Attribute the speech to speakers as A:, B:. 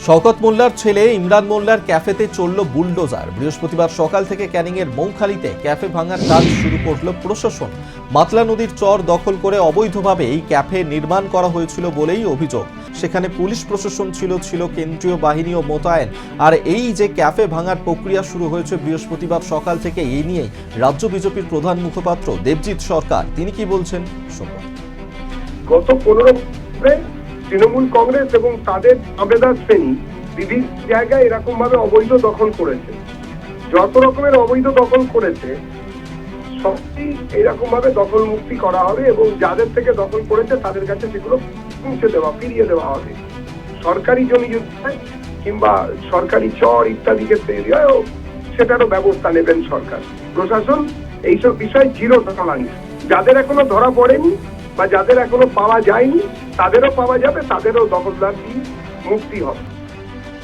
A: শওকত মোল্লার ছেলে ইমরান মোল্লার ক্যাফেতে চলল বুলডোজার। বৃহস্পতিবার সকাল থেকে ক্যানিংয়ের মৌখালীতে ক্যাফে ভাঙার কাজ শুরু করল প্রশাসন। মাতলা নদীর চর দখল করে অবৈধভাবে এই ক্যাফে নির্মাণ করা হয়েছিল বলেই অভিযোগ। সেখানে পুলিশ প্রশাসন ছিল কেন্দ্রীয় বাহিনীও মোতায়েন। আর এই যে ক্যাফে ভাঙার প্রক্রিয়া শুরু হয়েছে বৃহস্পতিবার সকাল থেকে, এই নিয়ে রাজ্য বিজেপির প্রধান মুখপাত্র দেবজিৎ সরকার তিনি কি বলছেন শুনুন।
B: গত 15 তৃণমূল কংগ্রেস এবং তাদের আবেদন শ্রেণী বিভিন্ন জায়গায় এরকম ভাবে অবৈধ দখল করেছে। যত রকমের অবৈধ দখল করেছে সবটি এরকম ভাবে দখল মুক্তি করা হবে এবং যাদের থেকে দখল করেছে তাদের কাছে সেগুলো ফিরিয়ে দেওয়া হবে। সরকারি জমি কিংবা সরকারি চর ইত্যাদি ক্ষেত্রে সেটারও ব্যবস্থা নেবেন সরকার। প্রশাসন এইসব বিষয় জিরো টলারেন্স। যাদের এখনো ধরা পড়েনি বা যাদের এখনো পাওয়া যায়নি তাদেরও পাওয়া যাবে, তাদেরও দখলদার দিয়ে মুক্তি হবে।